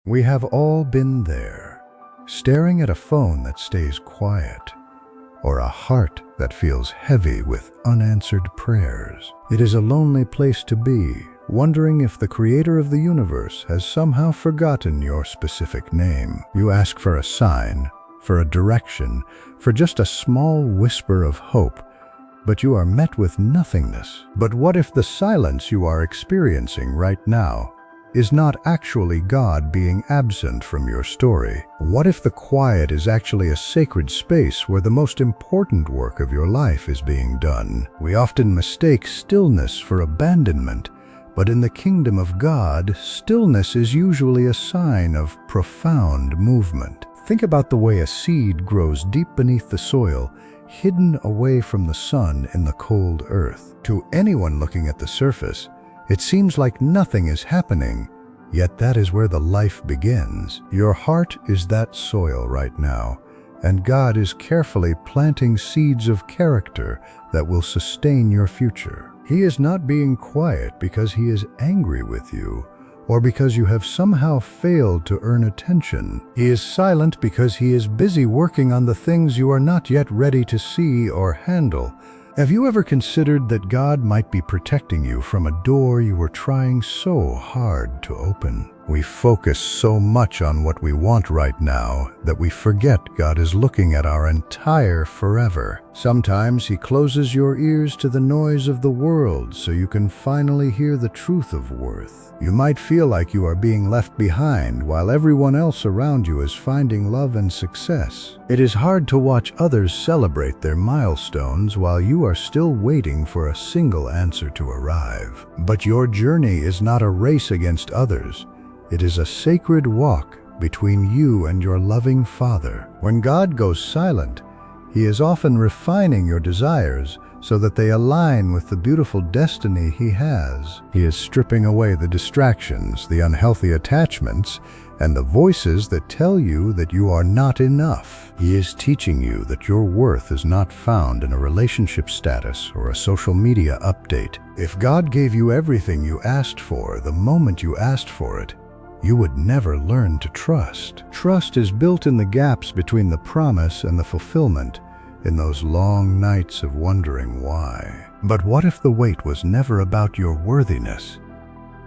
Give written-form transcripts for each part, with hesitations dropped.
We have all been there, staring at a phone that stays quiet, or a heart that feels heavy with unanswered prayers. It is a lonely place to be, wondering if the creator of the universe has somehow forgotten your specific name. You ask for a sign, for a direction, for just a small whisper of hope, but you are met with nothingness. But what if the silence you are experiencing right now is not actually God being absent from your story? What if the quiet is actually a sacred space where the most important work of your life is being done? We often mistake stillness for abandonment, but in the kingdom of God, stillness is usually a sign of profound movement. Think about the way a seed grows deep beneath the soil, hidden away from the sun in the cold earth. To anyone looking at the surface, it seems like nothing is happening, yet that is where the life begins. Your heart is that soil right now, and God is carefully planting seeds of character that will sustain your future. He is not being quiet because He is angry with you, or because you have somehow failed to earn attention. He is silent because He is busy working on the things you are not yet ready to see or handle. Have you ever considered that God might be protecting you from a door you were trying so hard to open? We focus so much on what we want right now that we forget God is looking at our entire forever. Sometimes He closes your ears to the noise of the world so you can finally hear the truth of worth. You might feel like you are being left behind while everyone else around you is finding love and success. It is hard to watch others celebrate their milestones while you are still waiting for a single answer to arrive. But your journey is not a race against others. It is a sacred walk between you and your loving Father. When God goes silent, He is often refining your desires so that they align with the beautiful destiny He has. He is stripping away the distractions, the unhealthy attachments, and the voices that tell you that you are not enough. He is teaching you that your worth is not found in a relationship status or a social media update. If God gave you everything you asked for the moment you asked for it, you would never learn to trust. Trust is built in the gaps between the promise and the fulfillment, in those long nights of wondering why. But what if the wait was never about your worthiness,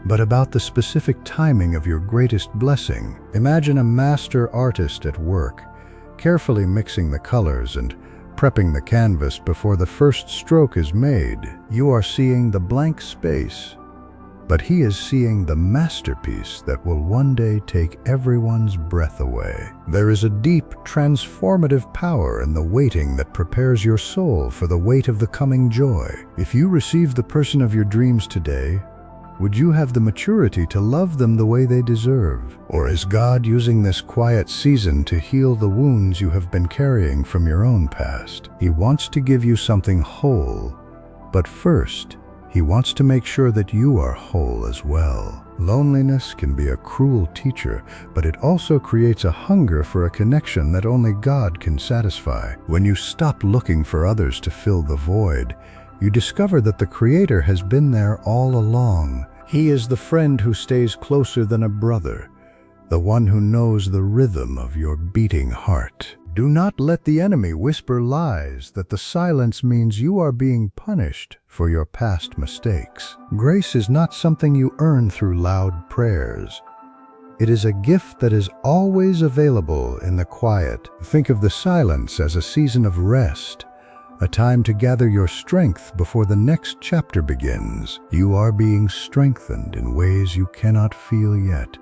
but about the specific timing of your greatest blessing? Imagine a master artist at work, carefully mixing the colors and prepping the canvas before the first stroke is made. You are seeing the blank space, but he is seeing the masterpiece that will one day take everyone's breath away. There is a deep, transformative power in the waiting that prepares your soul for the weight of the coming joy. If you receive the person of your dreams today, would you have the maturity to love them the way they deserve? Or is God using this quiet season to heal the wounds you have been carrying from your own past? He wants to give you something whole, but first, He wants to make sure that you are whole as well. Loneliness can be a cruel teacher, but it also creates a hunger for a connection that only God can satisfy. When you stop looking for others to fill the void, you discover that the Creator has been there all along. He is the friend who stays closer than a brother, the one who knows the rhythm of your beating heart. Do not let the enemy whisper lies that the silence means you are being punished for your past mistakes. Grace is not something you earn through loud prayers. It is a gift that is always available in the quiet. Think of the silence as a season of rest, a time to gather your strength before the next chapter begins. You are being strengthened in ways you cannot feel yet,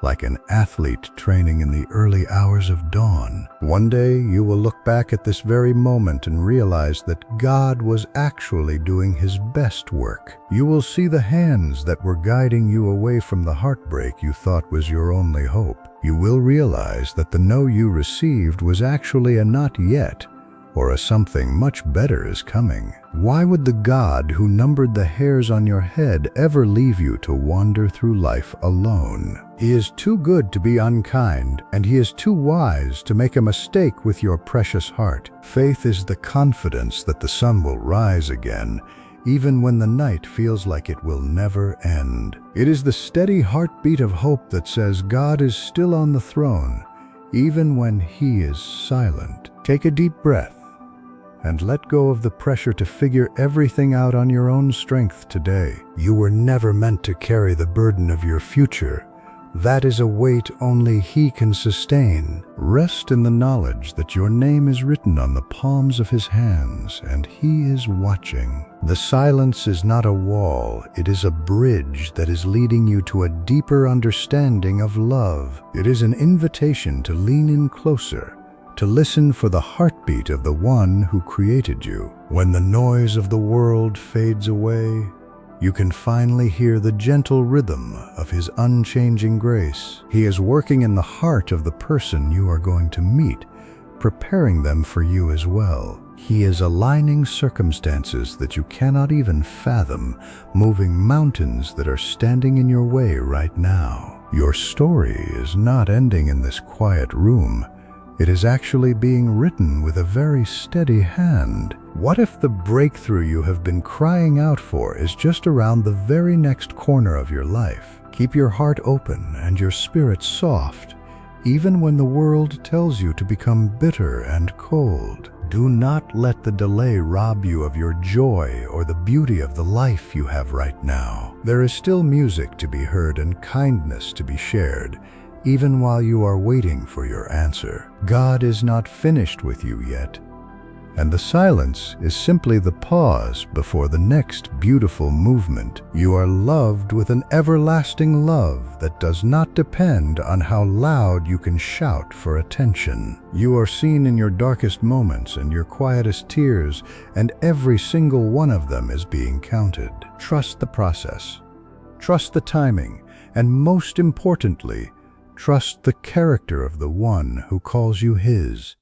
like an athlete training in the early hours of dawn. One day you will look back at this very moment and realize that God was actually doing His best work. You will see the hands that were guiding you away from the heartbreak you thought was your only hope. You will realize that the no you received was actually a not yet, or a something much better is coming. Why would the God who numbered the hairs on your head ever leave you to wander through life alone? He is too good to be unkind, and He is too wise to make a mistake with your precious heart. Faith is the confidence that the sun will rise again, even when the night feels like it will never end. It is the steady heartbeat of hope that says God is still on the throne, even when He is silent. Take a deep breath and let go of the pressure to figure everything out on your own strength today. You were never meant to carry the burden of your future. That is a weight only He can sustain. Rest in the knowledge that your name is written on the palms of His hands, and He is watching. The silence is not a wall, it is a bridge that is leading you to a deeper understanding of love. It is an invitation to lean in closer, to listen for the heartbeat of the one who created you. When the noise of the world fades away, you can finally hear the gentle rhythm of His unchanging grace. He is working in the heart of the person you are going to meet, preparing them for you as well. He is aligning circumstances that you cannot even fathom, moving mountains that are standing in your way right now. Your story is not ending in this quiet room. It is actually being written with a very steady hand. What if the breakthrough you have been crying out for is just around the very next corner of your life? Keep your heart open and your spirit soft, even when the world tells you to become bitter and cold. Do not let the delay rob you of your joy or the beauty of the life you have right now. There is still music to be heard and kindness to be shared, even while you are waiting for your answer. God is not finished with you yet, and the silence is simply the pause before the next beautiful movement. You are loved with an everlasting love that does not depend on how loud you can shout for attention. You are seen in your darkest moments and your quietest tears, and every single one of them is being counted. Trust the process, trust the timing, and most importantly, trust the character of the one who calls you His.